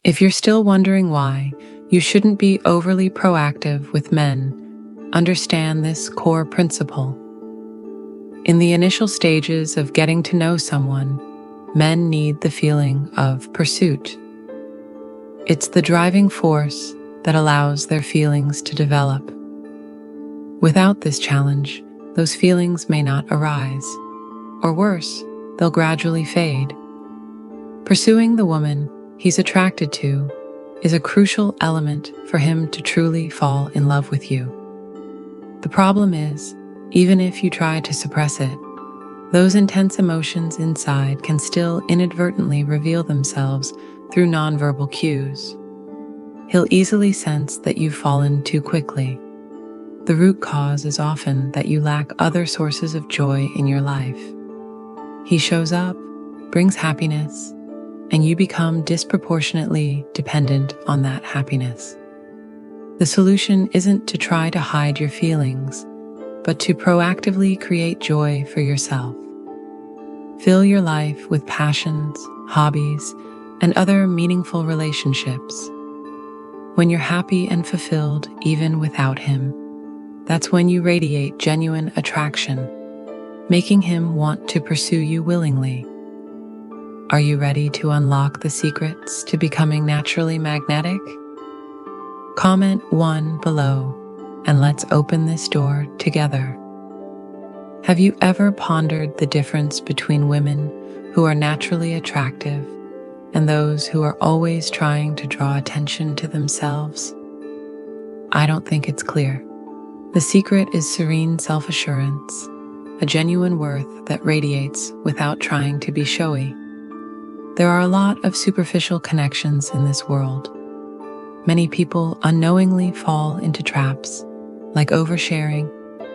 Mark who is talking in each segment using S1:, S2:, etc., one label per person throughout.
S1: If you're still wondering why you shouldn't be overly proactive with men, understand this core principle. In the initial stages of getting to know someone, men need the feeling of pursuit. It's the driving force that allows their feelings to develop. Without this challenge, those feelings may not arise, or worse, they'll gradually fade. Pursuing the woman he's attracted to is a crucial element for him to truly fall in love with you. The problem is, even if you try to suppress it, those intense emotions inside can still inadvertently reveal themselves through nonverbal cues. He'll easily sense that you've fallen too quickly. The root cause is often that you lack other sources of joy in your life. He shows up, brings happiness, and you become disproportionately dependent on that happiness. The solution isn't to try to hide your feelings, but to proactively create joy for yourself. Fill your life with passions, hobbies, and other meaningful relationships. When you're happy and fulfilled even without him, that's when you radiate genuine attraction, making him want to pursue you willingly. Are you ready to unlock the secrets to becoming naturally magnetic? Comment 1 below, and let's open this door together. Have you ever pondered the difference between women who are naturally attractive and those who are always trying to draw attention to themselves? I don't think it's clear. The secret is serene self-assurance, a genuine worth that radiates without trying to be showy. There are a lot of superficial connections in this world. Many people unknowingly fall into traps like oversharing,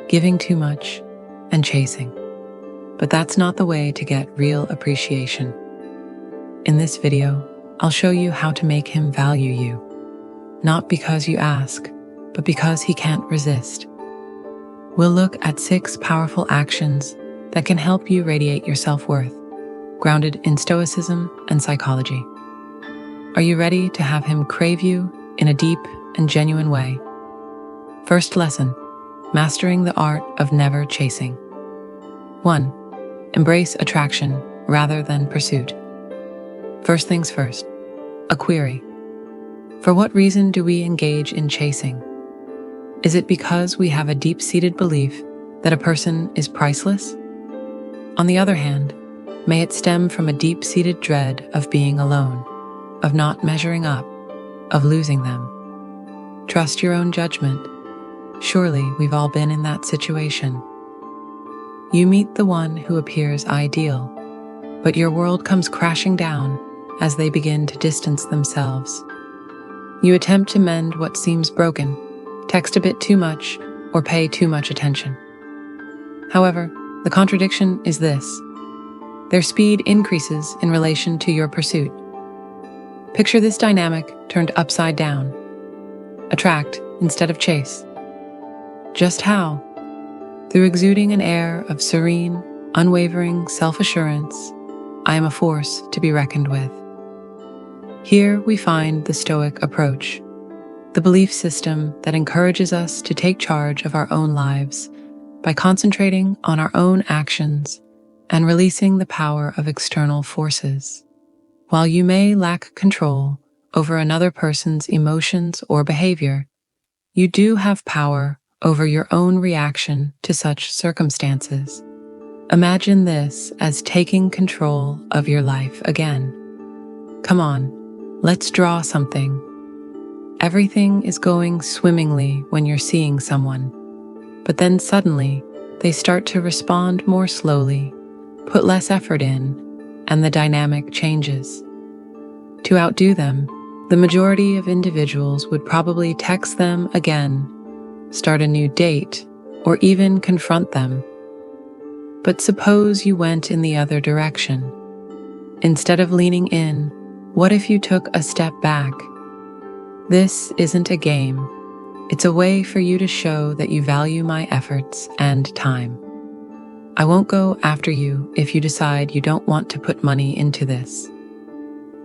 S1: giving too much, and chasing. But that's not the way to get real appreciation. In this video, I'll show you how to make him value you, not because you ask, but because he can't resist. We'll look at 6 powerful actions that can help you radiate your self-worth, grounded in stoicism and psychology. Are you ready to have him crave you in a deep and genuine way? First lesson, mastering the art of never chasing. 1. Embrace attraction rather than pursuit. First things first, a query. For what reason do we engage in chasing? Is it because we have a deep-seated belief that a person is priceless? On the other hand, may it stem from a deep-seated dread of being alone, of not measuring up, of losing them. Trust your own judgment. Surely we've all been in that situation. You meet the one who appears ideal, but your world comes crashing down as they begin to distance themselves. You attempt to mend what seems broken, text a bit too much, or pay too much attention. However, the contradiction is this: their speed increases in relation to your pursuit. Picture this dynamic turned upside down. Attract instead of chase. Just how? Through exuding an air of serene, unwavering self-assurance, I am a force to be reckoned with. Here we find the Stoic approach, the belief system that encourages us to take charge of our own lives by concentrating on our own actions and releasing the power of external forces. While you may lack control over another person's emotions or behavior, you do have power over your own reaction to such circumstances. Imagine this as taking control of your life again. Come on, let's draw something. Everything is going swimmingly when you're seeing someone, but then suddenly they start to respond more slowly, put less effort in, and the dynamic changes. To outdo them, the majority of individuals would probably text them again, start a new date, or even confront them. But suppose you went in the other direction. Instead of leaning in, what if you took a step back? This isn't a game. It's a way for you to show that you value my efforts and time. I won't go after you if you decide you don't want to put money into this.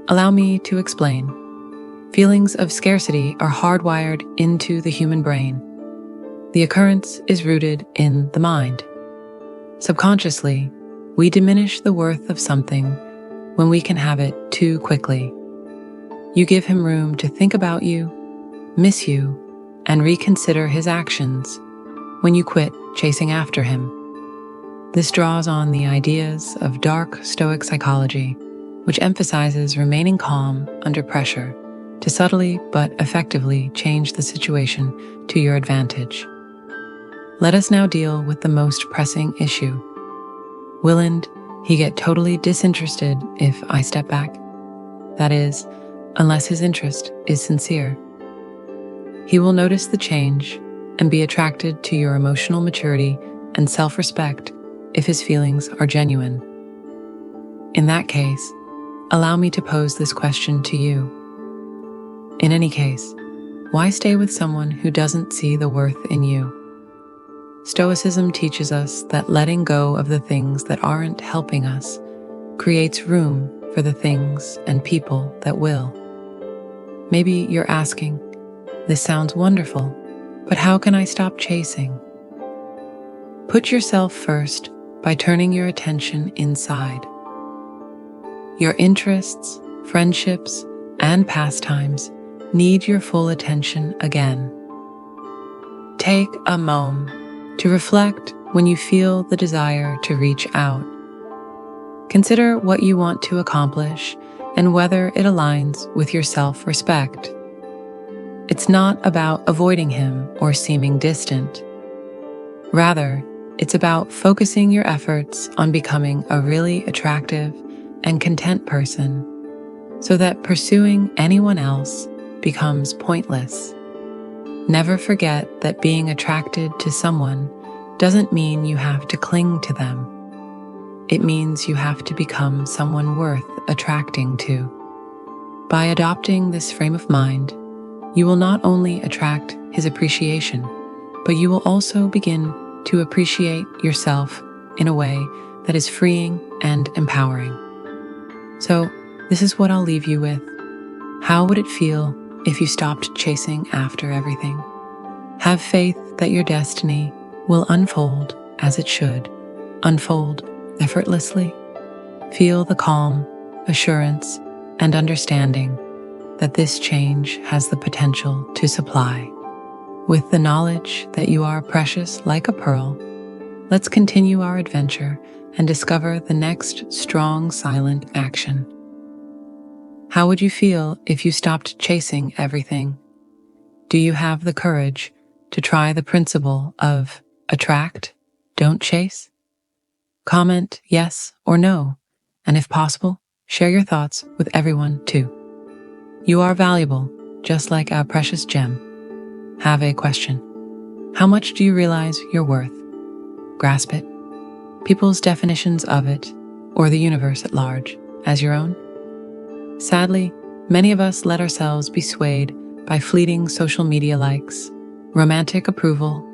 S1: Allow me to explain. Feelings of scarcity are hardwired into the human brain. The occurrence is rooted in the mind. Subconsciously, we diminish the worth of something when we can have it too quickly. You give him room to think about you, miss you, and reconsider his actions when you quit chasing after him. This draws on the ideas of Dark Stoic Psychology, which emphasizes remaining calm under pressure to subtly but effectively change the situation to your advantage. Let us now deal with the most pressing issue. Willn't he get totally disinterested if I step back? That is, unless his interest is sincere. He will notice the change and be attracted to your emotional maturity and self-respect if his feelings are genuine. In that case, allow me to pose this question to you. In any case, why stay with someone who doesn't see the worth in you? Stoicism teaches us that letting go of the things that aren't helping us creates room for the things and people that will. Maybe you're asking, this sounds wonderful, but how can I stop chasing? Put yourself first by turning your attention inside. Your interests, friendships, and pastimes need your full attention again. Take a moment to reflect when you feel the desire to reach out. Consider what you want to accomplish and whether it aligns with your self-respect. It's not about avoiding him or seeming distant. Rather, it's about focusing your efforts on becoming a really attractive and content person so that pursuing anyone else becomes pointless. Never forget that being attracted to someone doesn't mean you have to cling to them. It means you have to become someone worth attracting to. By adopting this frame of mind, you will not only attract his appreciation, but you will also begin to appreciate yourself in a way that is freeing and empowering. So, this is what I'll leave you with. How would it feel if you stopped chasing after everything? Have faith that your destiny will unfold as it should, unfold effortlessly. Feel the calm, assurance, and understanding that this change has the potential to supply. With the knowledge that you are precious like a pearl, let's continue our adventure and discover the next strong, silent action. How would you feel if you stopped chasing everything? Do you have the courage to try the principle of attract, don't chase? Comment yes or no, and if possible, share your thoughts with everyone too. You are valuable, just like our precious gem. Have a question. How much do you realize you're worth? Grasp it, people's definitions of it, or the universe at large, as your own? Sadly, many of us let ourselves be swayed by fleeting social media likes, romantic approval,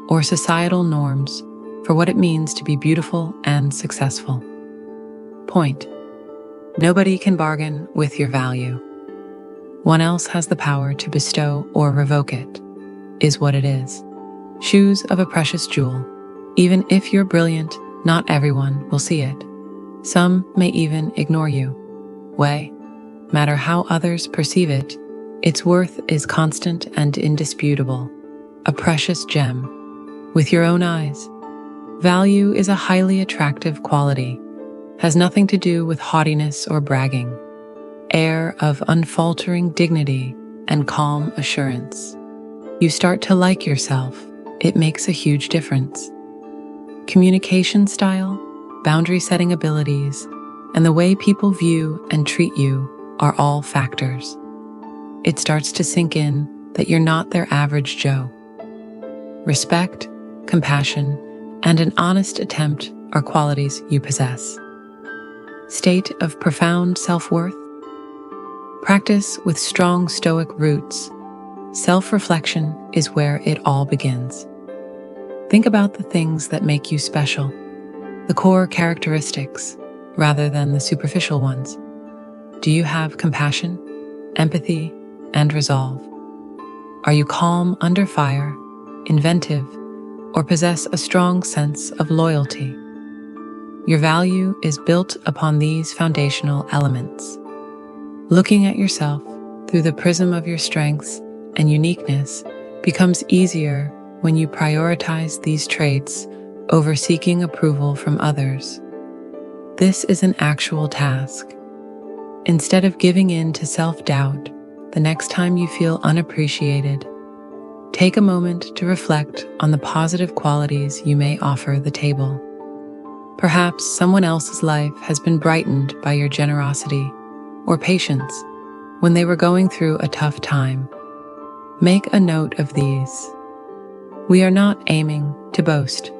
S1: or societal norms for what it means to be beautiful and successful. Point. Nobody can bargain with your value. One else has the power to bestow or revoke it, is what it is. Shoes of a precious jewel. Even if you're brilliant, not everyone will see it. Some may even ignore you. Matter how others perceive it, its worth is constant and indisputable. A precious gem. With your own eyes. Value is a highly attractive quality, has nothing to do with haughtiness or bragging. Air of unfaltering dignity and calm assurance. You start to like yourself, it makes a huge difference. Communication style, boundary setting abilities, and the way people view and treat you are all factors. It starts to sink in that you're not their average Joe. Respect, compassion, and an honest attempt are qualities you possess. State of profound self-worth. Practice with strong stoic roots. Self-reflection is where it all begins. Think about the things that make you special, the core characteristics, rather than the superficial ones. Do you have compassion, empathy, and resolve? Are you calm under fire, inventive, or possess a strong sense of loyalty? Your value is built upon these foundational elements. Looking at yourself through the prism of your strengths and uniqueness becomes easier when you prioritize these traits over seeking approval from others. This is an actual task. Instead of giving in to self-doubt the next time you feel unappreciated, take a moment to reflect on the positive qualities you may offer the table. Perhaps someone else's life has been brightened by your generosity or patience when they were going through a tough time. Make a note of these. We are not aiming to boast.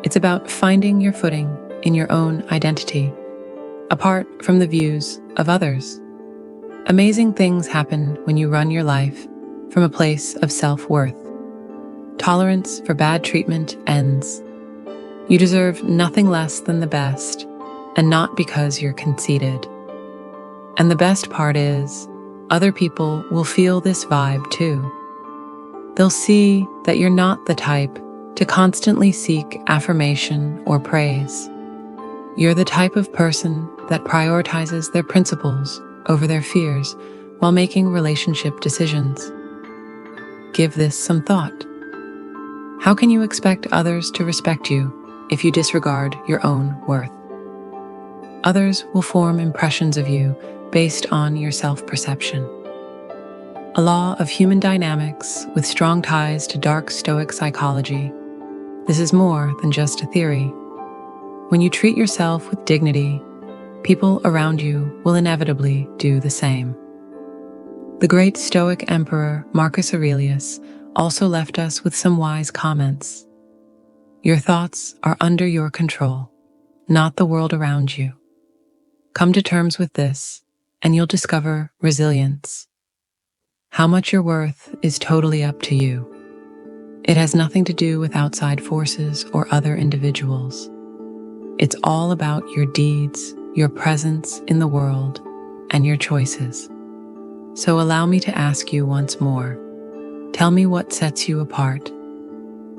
S1: It's about finding your footing in your own identity, apart from the views of others. Amazing things happen when you run your life from a place of self-worth. Tolerance for bad treatment ends. You deserve nothing less than the best, and not because you're conceited. And the best part is, other people will feel this vibe too. They'll see that you're not the type to constantly seek affirmation or praise. You're the type of person that prioritizes their principles over their fears while making relationship decisions. Give this some thought. How can you expect others to respect you if you disregard your own worth? Others will form impressions of you based on your self-perception. A law of human dynamics with strong ties to Dark Stoic Psychology. This is more than just a theory. When you treat yourself with dignity, people around you will inevitably do the same. The great Stoic Emperor Marcus Aurelius also left us with some wise comments. Your thoughts are under your control, not the world around you. Come to terms with this, and you'll discover resilience. How much you're worth is totally up to you. It has nothing to do with outside forces or other individuals. It's all about your deeds, your presence in the world, and your choices. So allow me to ask you once more. Tell me what sets you apart.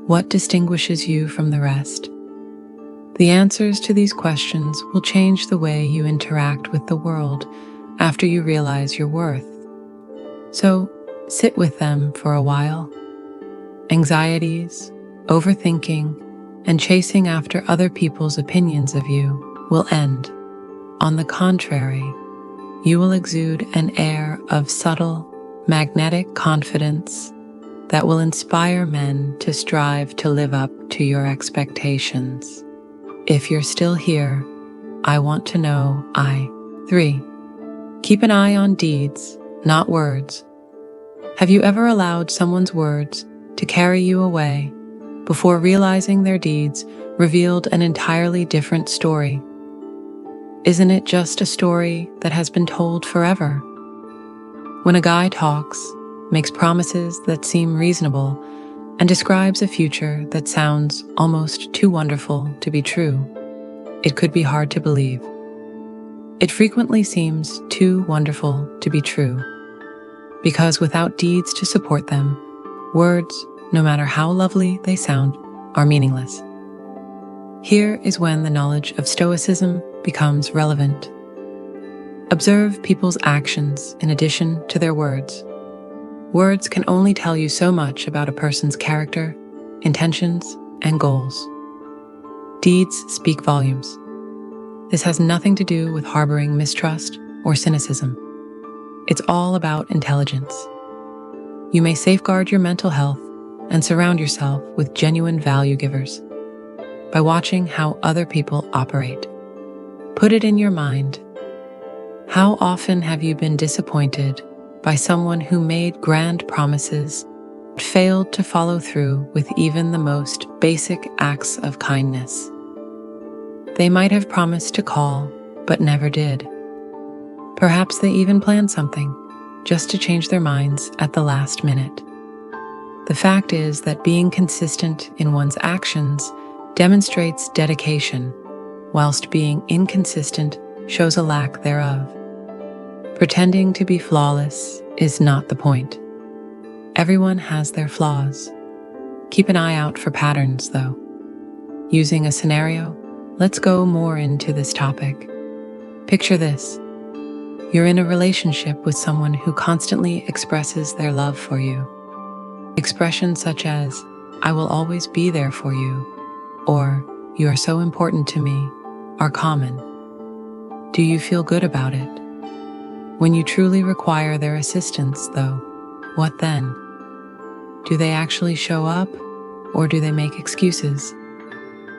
S1: What distinguishes you from the rest? The answers to these questions will change the way you interact with the world after you realize your worth. So sit with them for a while. Anxieties, overthinking, and chasing after other people's opinions of you will end. On the contrary, you will exude an air of subtle, magnetic confidence that will inspire men to strive to live up to your expectations. If you're still here, I want to know 3. Keep an eye on deeds, not words. Have you ever allowed someone's words to carry you away before realizing their deeds revealed an entirely different story? Isn't it just a story that has been told forever? When a guy talks, makes promises that seem reasonable, and describes a future that sounds almost too wonderful to be true, it could be hard to believe. It frequently seems too wonderful to be true, because without deeds to support them, words, no matter how lovely they sound, are meaningless. Here is when the knowledge of Stoicism becomes relevant. Observe people's actions in addition to their words. Words can only tell you so much about a person's character, intentions, and goals. Deeds speak volumes. This has nothing to do with harboring mistrust or cynicism. It's all about intelligence. You may safeguard your mental health and surround yourself with genuine value givers by watching how other people operate. Put it in your mind. How often have you been disappointed by someone who made grand promises but failed to follow through with even the most basic acts of kindness? They might have promised to call, but never did. Perhaps they even planned something just to change their minds at the last minute. The fact is that being consistent in one's actions demonstrates dedication, whilst being inconsistent shows a lack thereof. Pretending to be flawless is not the point. Everyone has their flaws. Keep an eye out for patterns, though. Using a scenario, let's go more into this topic. Picture this. You're in a relationship with someone who constantly expresses their love for you. Expressions such as, "I will always be there for you," or "You are so important to me," are common. Do you feel good about it? When you truly require their assistance, though, what then? Do they actually show up, or do they make excuses?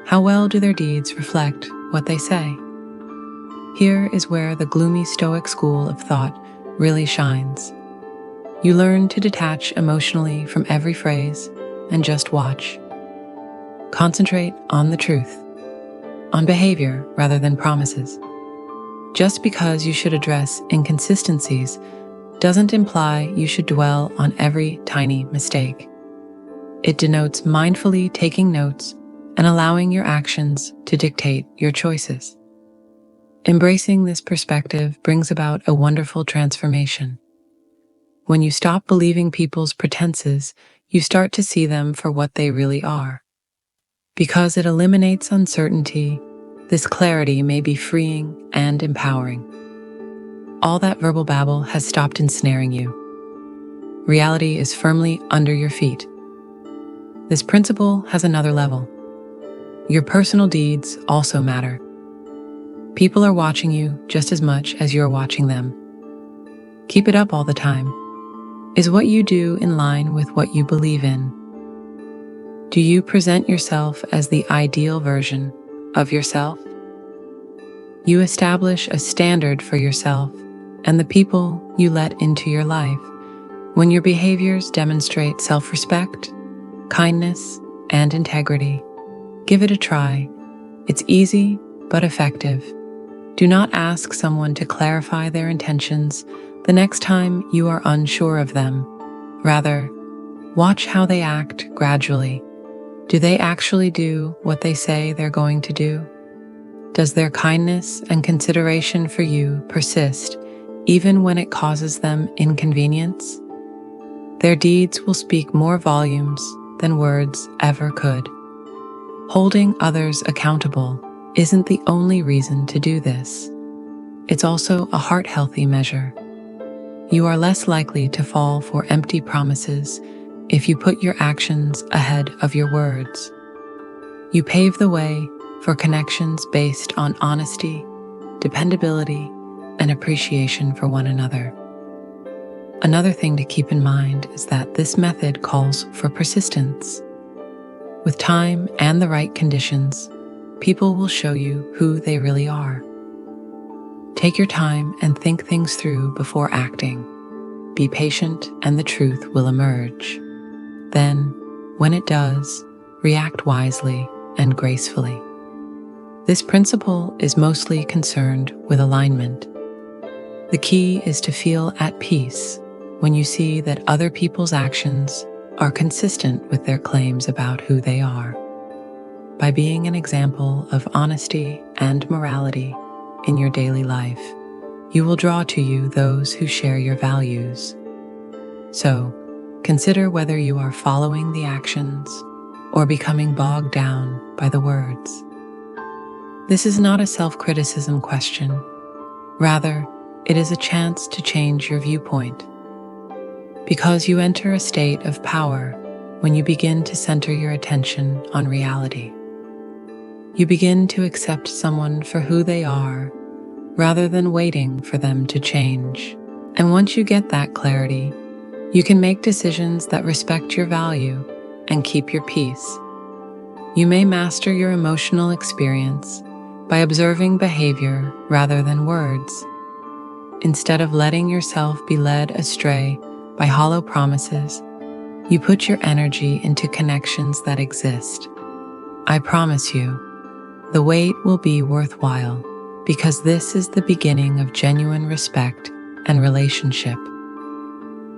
S1: How well do their deeds reflect what they say? Here is where the gloomy Stoic school of thought really shines. You learn to detach emotionally from every phrase and just watch. Concentrate on the truth, on behavior rather than promises. Just because you should address inconsistencies doesn't imply you should dwell on every tiny mistake. It denotes mindfully taking notes and allowing your actions to dictate your choices. Embracing this perspective brings about a wonderful transformation. When you stop believing people's pretenses, you start to see them for what they really are. Because it eliminates uncertainty, this clarity may be freeing and empowering. All that verbal babble has stopped ensnaring you. Reality is firmly under your feet. This principle has another level. Your personal deeds also matter. People are watching you just as much as you're watching them. Keep it up all the time. Is what you do in line with what you believe in? Do you present yourself as the ideal version of yourself? You establish a standard for yourself and the people you let into your life when your behaviors demonstrate self-respect, kindness, and integrity. Give it a try. It's easy but effective. Do not ask someone to clarify their intentions the next time you are unsure of them. Rather, watch how they act gradually. Do they actually do what they say they're going to do? Does their kindness and consideration for you persist even when it causes them inconvenience? Their deeds will speak more volumes than words ever could. Holding others accountable isn't the only reason to do this. It's also a heart-healthy measure. You are less likely to fall for empty promises if you put your actions ahead of your words. You pave the way for connections based on honesty, dependability, and appreciation for one another. Another thing to keep in mind is that this method calls for persistence. With time and the right conditions, people will show you who they really are. Take your time and think things through before acting. Be patient and the truth will emerge. Then, when it does, react wisely and gracefully. This principle is mostly concerned with alignment. The key is to feel at peace when you see that other people's actions are consistent with their claims about who they are. By being an example of honesty and morality in your daily life, you will draw to you those who share your values. So, consider whether you are following the actions or becoming bogged down by the words. This is not a self-criticism question. Rather, it is a chance to change your viewpoint. Because you enter a state of power when you begin to center your attention on reality. You begin to accept someone for who they are rather than waiting for them to change. And once you get that clarity, you can make decisions that respect your value and keep your peace. You may master your emotional experience by observing behavior rather than words. Instead of letting yourself be led astray by hollow promises, you put your energy into connections that exist. I promise you, the wait will be worthwhile because this is the beginning of genuine respect and relationship.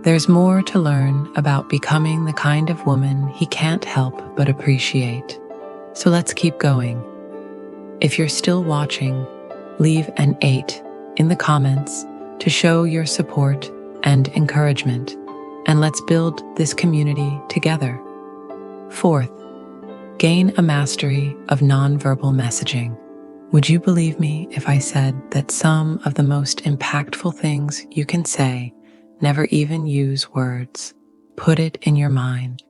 S1: There's more to learn about becoming the kind of woman he can't help but appreciate. So let's keep going. If you're still watching, leave an 8 in the comments to show your support and encouragement, and let's build this community together. Fourth, gain a mastery of nonverbal messaging. Would you believe me if I said that some of the most impactful things you can say never even use words? Put it in your mind.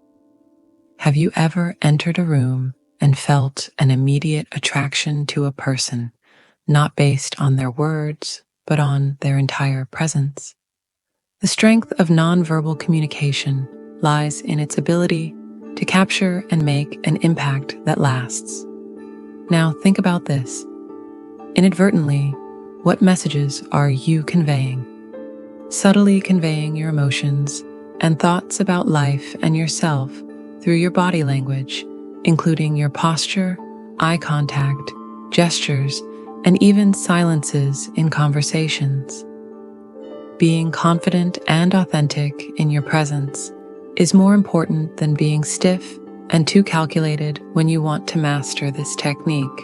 S1: Have you ever entered a room and felt an immediate attraction to a person, not based on their words, but on their entire presence? The strength of nonverbal communication lies in its ability to capture and make an impact that lasts. Now think about this. Inadvertently, what messages are you conveying? Subtly conveying your emotions and thoughts about life and yourself through your body language, including your posture, eye contact, gestures, and even silences in conversations. Being confident and authentic in your presence is more important than being stiff and too calculated when you want to master this technique.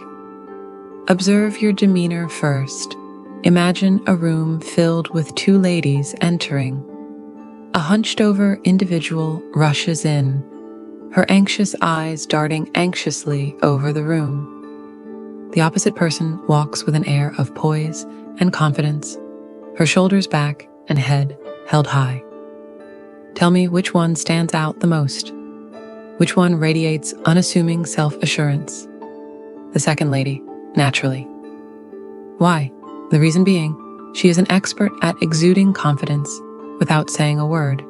S1: Observe your demeanor first. Imagine a room filled with two ladies entering. A hunched-over individual rushes in, her anxious eyes darting anxiously over the room. The opposite person walks with an air of poise and confidence, her shoulders back and head held high. Tell me which one stands out the most. Which one radiates unassuming self-assurance? The second lady, naturally. Why? The reason being, she is an expert at exuding confidence without saying a word.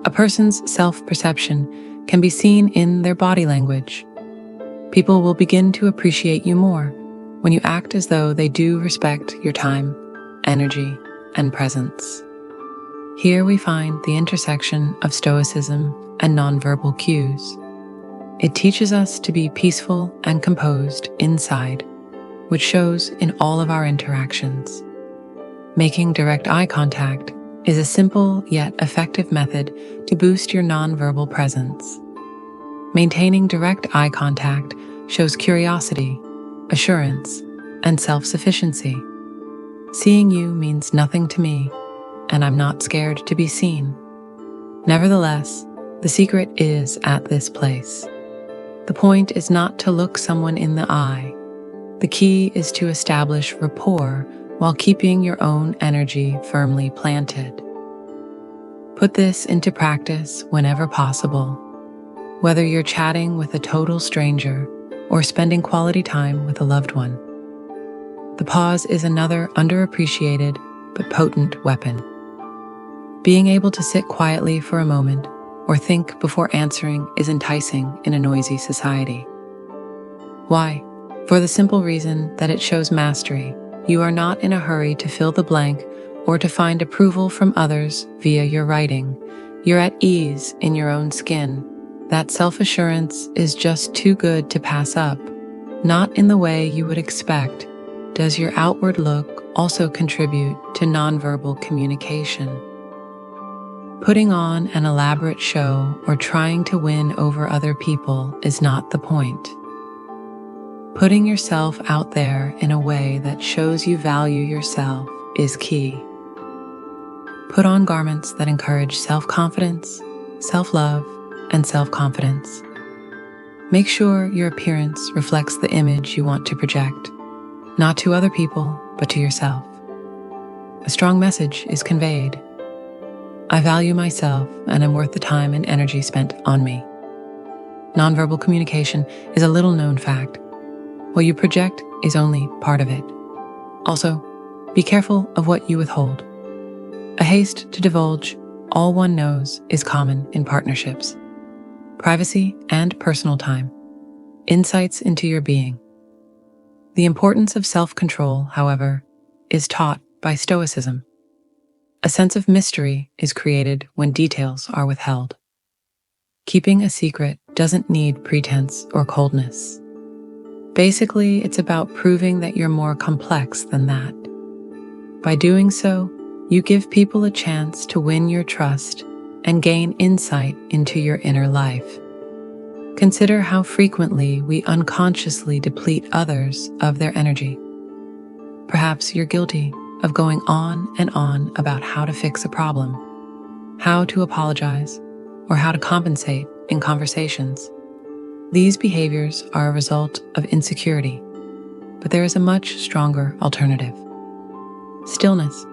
S1: A person's self-perception can be seen in their body language. People will begin to appreciate you more when you act as though they do respect your time, energy, and presence. Here we find the intersection of stoicism and nonverbal cues. It teaches us to be peaceful and composed inside, which shows in all of our interactions. Making direct eye contact is a simple yet effective method to boost your nonverbal presence. Maintaining direct eye contact shows curiosity, assurance, and self-sufficiency. Seeing you means nothing to me, and I'm not scared to be seen. Nevertheless, the secret is at this place. The point is not to look someone in the eye. The key is to establish rapport while keeping your own energy firmly planted. Put this into practice whenever possible. Whether you're chatting with a total stranger or spending quality time with a loved one. The pause is another underappreciated but potent weapon. Being able to sit quietly for a moment or think before answering is enticing in a noisy society. Why? For the simple reason that it shows mastery. You are not in a hurry to fill the blank or to find approval from others via your writing. You're at ease in your own skin. That self-assurance is just too good to pass up. Not in the way you would expect. Does your outward look also contribute to nonverbal communication? Putting on an elaborate show or trying to win over other people is not the point. Putting yourself out there in a way that shows you value yourself is key. Put on garments that encourage self-confidence, self-love, and self-confidence. Make sure your appearance reflects the image you want to project, not to other people, but to yourself. A strong message is conveyed. I value myself and am worth the time and energy spent on me. Nonverbal communication is a little-known fact. What you project is only part of it. Also, be careful of what you withhold. A haste to divulge all one knows is common in partnerships. Privacy and personal time. Insights into your being. The importance of self-control, however, is taught by Stoicism. A sense of mystery is created when details are withheld. Keeping a secret doesn't need pretense or coldness. Basically, it's about proving that you're more complex than that. By doing so, you give people a chance to win your trust and gain insight into your inner life. Consider how frequently we unconsciously deplete others of their energy. Perhaps you're guilty of going on and on about how to fix a problem, how to apologize, or how to compensate in conversations. These behaviors are a result of insecurity, but there is a much stronger alternative. Stillness,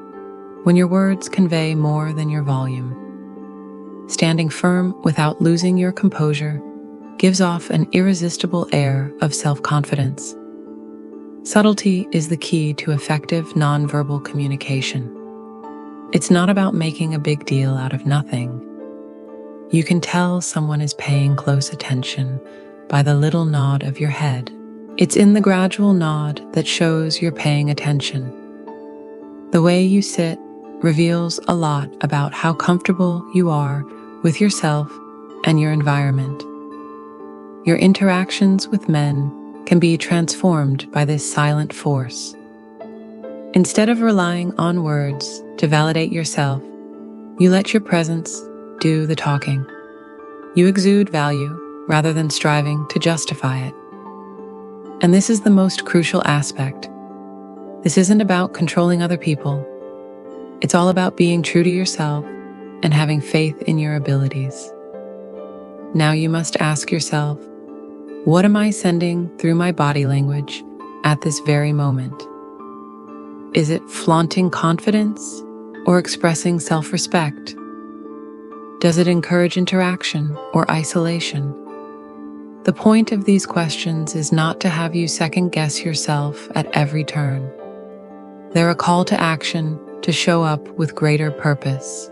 S1: when your words convey more than your volume. Standing firm without losing your composure gives off an irresistible air of self-confidence. Subtlety is the key to effective nonverbal communication. It's not about making a big deal out of nothing. You can tell someone is paying close attention by the little nod of your head. It's in the gradual nod that shows you're paying attention. The way you sit reveals a lot about how comfortable you are with yourself and your environment. Your interactions with men can be transformed by this silent force. Instead of relying on words to validate yourself, you let your presence do the talking. You exude value rather than striving to justify it. And this is the most crucial aspect. This isn't about controlling other people. It's all about being true to yourself and having faith in your abilities. Now you must ask yourself, what am I sending through my body language at this very moment? Is it flaunting confidence or expressing self-respect? Does it encourage interaction or isolation? The point of these questions is not to have you second-guess yourself at every turn. They're a call to action to show up with greater purpose.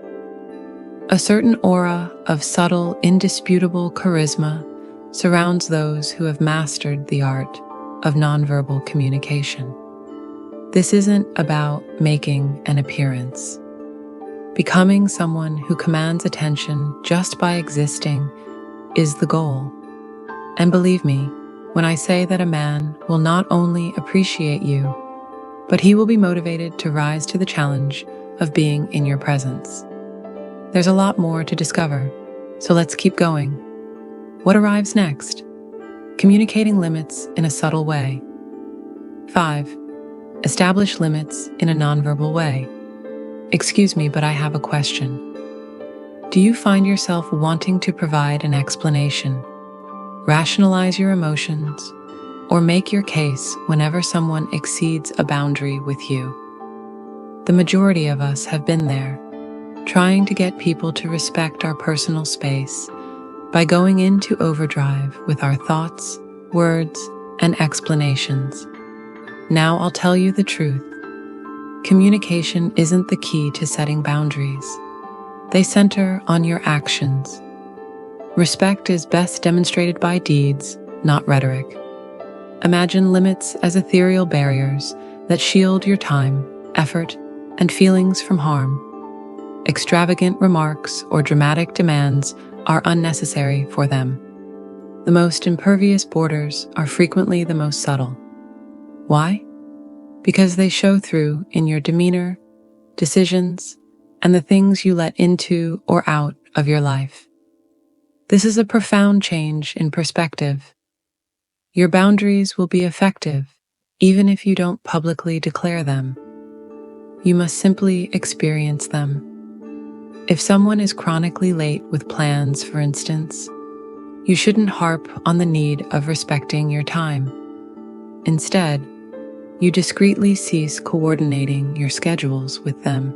S1: A certain aura of subtle, indisputable charisma surrounds those who have mastered the art of nonverbal communication. This isn't about making an appearance. Becoming someone who commands attention just by existing is the goal. And believe me, when I say that a man will not only appreciate you, but he will be motivated to rise to the challenge of being in your presence. There's a lot more to discover, so let's keep going. What arrives next? Communicating limits in a subtle way. 5. Establish limits in a nonverbal way. Excuse me, but I have a question. Do you find yourself wanting to provide an explanation, rationalize your emotions, or make your case whenever someone exceeds a boundary with you? The majority of us have been there, trying to get people to respect our personal space by going into overdrive with our thoughts, words, and explanations. Now I'll tell you the truth. Communication isn't the key to setting boundaries. They center on your actions. Respect is best demonstrated by deeds, not rhetoric. Imagine limits as ethereal barriers that shield your time, effort, and feelings from harm. Extravagant remarks or dramatic demands are unnecessary for them. The most impervious borders are frequently the most subtle. Why? Because they show through in your demeanor, decisions, and the things you let into or out of your life. This is a profound change in perspective. Your boundaries will be effective even if you don't publicly declare them. You must simply experience them. If someone is chronically late with plans, for instance, you shouldn't harp on the need of respecting your time. Instead, you discreetly cease coordinating your schedules with them.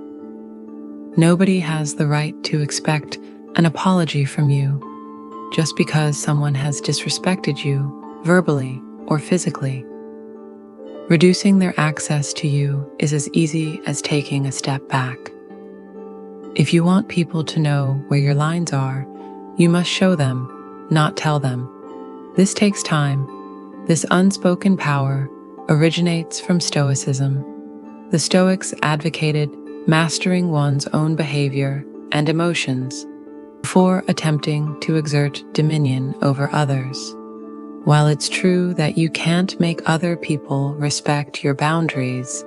S1: Nobody has the right to expect an apology from you just because someone has disrespected you verbally or physically. Reducing their access to you is as easy as taking a step back. If you want people to know where your lines are, you must show them, not tell them. This takes time. This unspoken power originates from Stoicism. The Stoics advocated mastering one's own behavior and emotions before attempting to exert dominion over others. While it's true that you can't make other people respect your boundaries,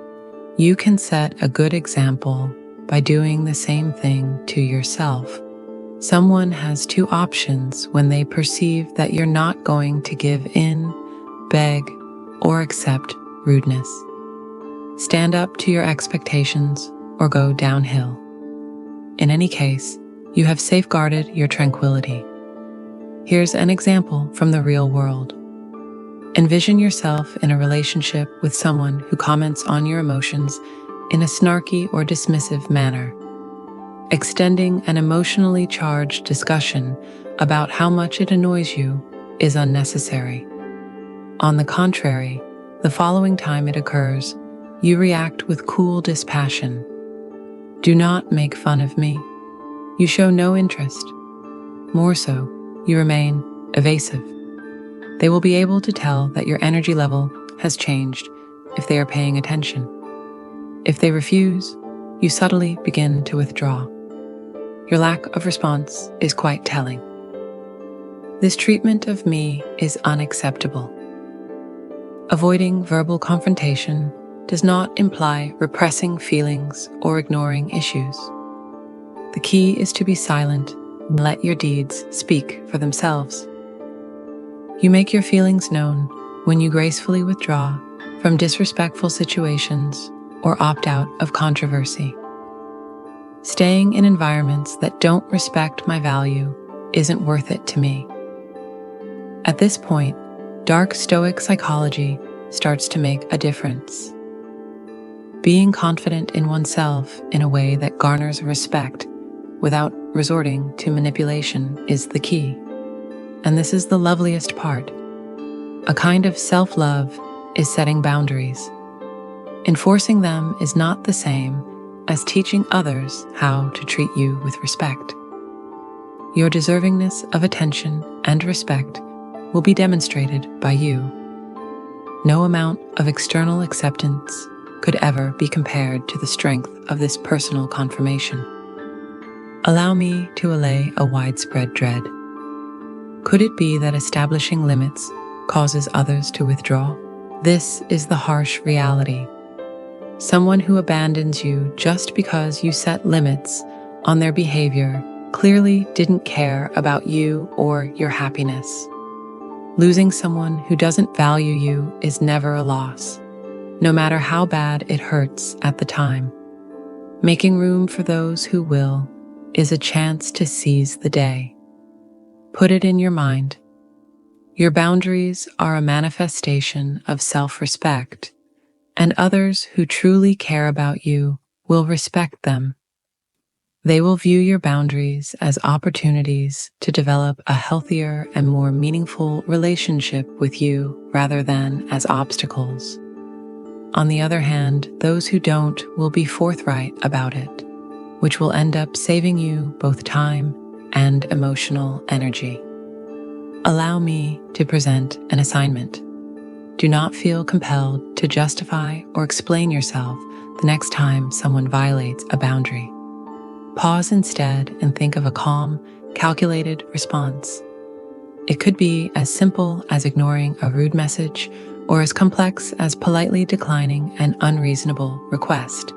S1: you can set a good example by doing the same thing to yourself. Someone has two options when they perceive that you're not going to give in, beg, or accept rudeness. stand up to your expectations, or go downhill. In any case, you have safeguarded your tranquility. Here's an example from the real world. Envision yourself in a relationship with someone who comments on your emotions in a snarky or dismissive manner, extending an emotionally charged discussion about how much it annoys you is unnecessary. On the contrary, the following time it occurs, you react with cool dispassion. Do not make fun of me. You show no interest. More so, you remain evasive. They will be able to tell that your energy level has changed if they are paying attention. If they refuse, you subtly begin to withdraw. Your lack of response is quite telling. This treatment of me is unacceptable. Avoiding verbal confrontation does not imply repressing feelings or ignoring issues. The key is to be silent and let your deeds speak for themselves. You make your feelings known when you gracefully withdraw from disrespectful situations or opt out of controversy. Staying in environments that don't respect my value isn't worth it to me. At this point, Dark Stoic Psychology starts to make a difference. Being confident in oneself in a way that garners respect without resorting to manipulation is the key. And this is the loveliest part. A kind of self-love is setting boundaries. Enforcing them is not the same as teaching others how to treat you with respect. Your deservingness of attention and respect will be demonstrated by you. No amount of external acceptance could ever be compared to the strength of this personal confirmation. Allow me to allay a widespread dread. Could it be that establishing limits causes others to withdraw? This is the harsh reality. Someone who abandons you just because you set limits on their behavior clearly didn't care about you or your happiness. Losing someone who doesn't value you is never a loss, no matter how bad it hurts at the time. Making room for those who will is a chance to seize the day. Put it in your mind. Your boundaries are a manifestation of self-respect, and others who truly care about you will respect them. They will view your boundaries as opportunities to develop a healthier and more meaningful relationship with you rather than as obstacles. On the other hand, those who don't will be forthright about it, which will end up saving you both time and emotional energy. Allow me to present an assignment. Do not feel compelled to justify or explain yourself the next time someone violates a boundary. Pause instead and think of a calm, calculated response. It could be as simple as ignoring a rude message or as complex as politely declining an unreasonable request.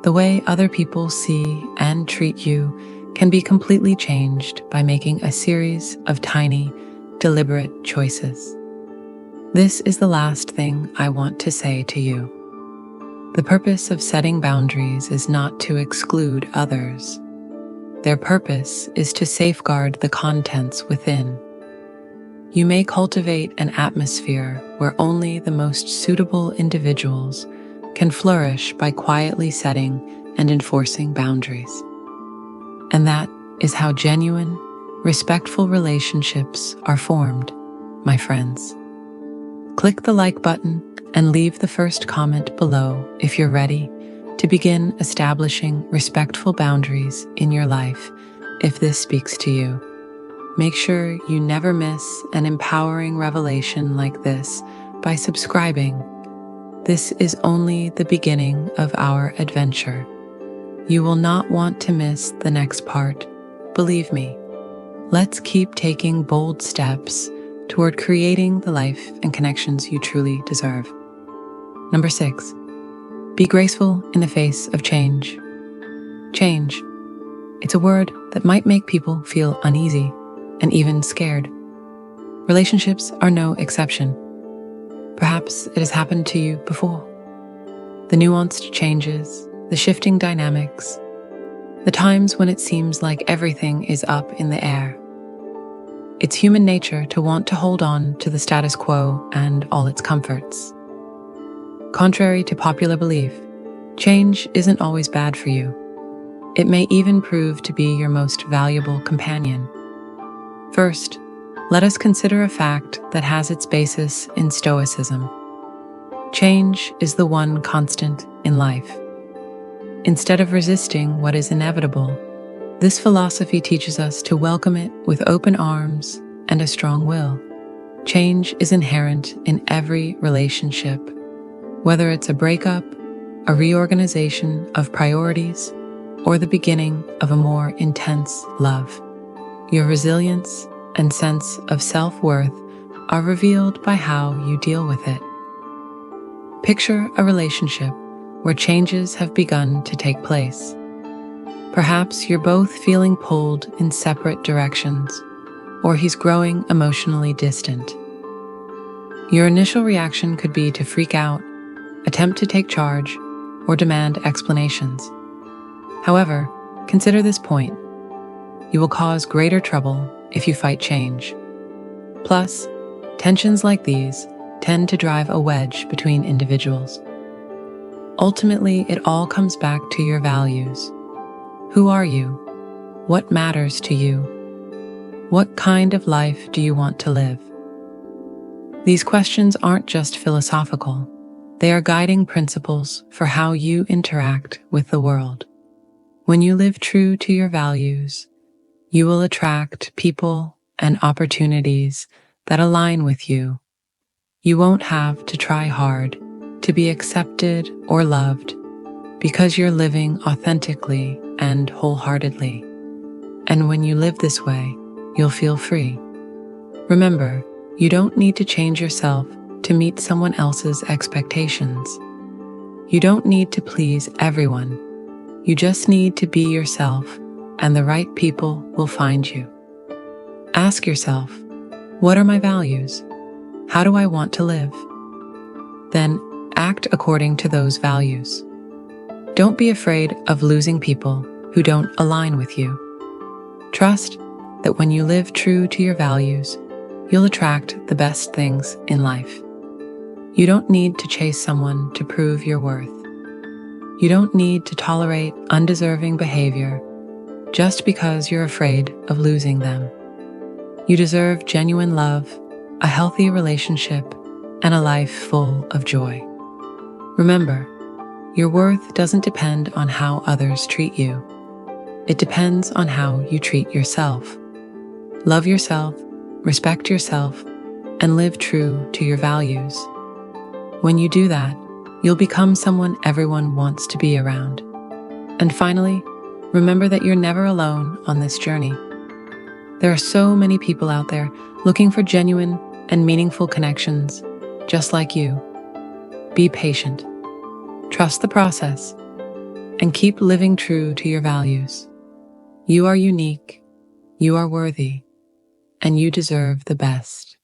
S1: The way other people see and treat you can be completely changed by making a series of tiny, deliberate choices. This is the last thing I want to say to you. The purpose of setting boundaries is not to exclude others. Their purpose is to safeguard the contents within. You may cultivate an atmosphere where only the most suitable individuals can flourish by quietly setting and enforcing boundaries. And that is how genuine, respectful relationships are formed, my friends. Click the like button and leave the first comment below if you're ready to begin establishing respectful boundaries in your life if this speaks to you. Make sure you never miss an empowering revelation like this by subscribing. This is only the beginning of our adventure. You will not want to miss the next part, believe me. Let's keep taking bold steps toward creating the life and connections you truly deserve. Number 6, be graceful in the face of change. Change. It's a word that might make people feel uneasy and even scared. Relationships are no exception. Perhaps it has happened to you before. the nuanced changes, the shifting dynamics, the times when it seems like everything is up in the air. It's human nature to want to hold on to the status quo and all its comforts. Contrary to popular belief, change isn't always bad for you. It may even prove to be your most valuable companion. First, let us consider a fact that has its basis in Stoicism. Change is the one constant in life. Instead of resisting what is inevitable, this philosophy teaches us to welcome it with open arms and a strong will. Change is inherent in every relationship, whether it's a breakup, a reorganization of priorities, or the beginning of a more intense love. Your resilience and sense of self-worth are revealed by how you deal with it. Picture a relationship where changes have begun to take place. Perhaps you're both feeling pulled in separate directions, or he's growing emotionally distant. Your initial reaction could be to freak out, attempt to take charge, or demand explanations. However, consider this point. You will cause greater trouble if you fight change. Plus, tensions like these tend to drive a wedge between individuals. Ultimately, it all comes back to your values. Who are you? What matters to you? What kind of life do you want to live? These questions aren't just philosophical. They are guiding principles for how you interact with the world. When you live true to your values, you will attract people and opportunities that align with you. You won't have to try hard to be accepted or loved because you're living authentically and wholeheartedly. And when you live this way, you'll feel free. Remember, you don't need to change yourself to meet someone else's expectations. You don't need to please everyone. You just need to be yourself, and the right people will find you. Ask yourself, what are my values? How do I want to live? Then act according to those values. Don't be afraid of losing people who don't align with you. Trust that when you live true to your values, you'll attract the best things in life. You don't need to chase someone to prove your worth. You don't need to tolerate undeserving behavior just because you're afraid of losing them. You deserve genuine love, a healthy relationship, and a life full of joy. Remember, your worth doesn't depend on how others treat you. It depends on how you treat yourself. Love yourself, respect yourself, and live true to your values. When you do that, you'll become someone everyone wants to be around. And finally, remember that you're never alone on this journey. There are so many people out there looking for genuine and meaningful connections, just like you. Be patient, trust the process, and keep living true to your values. You are unique, you are worthy, and you deserve the best.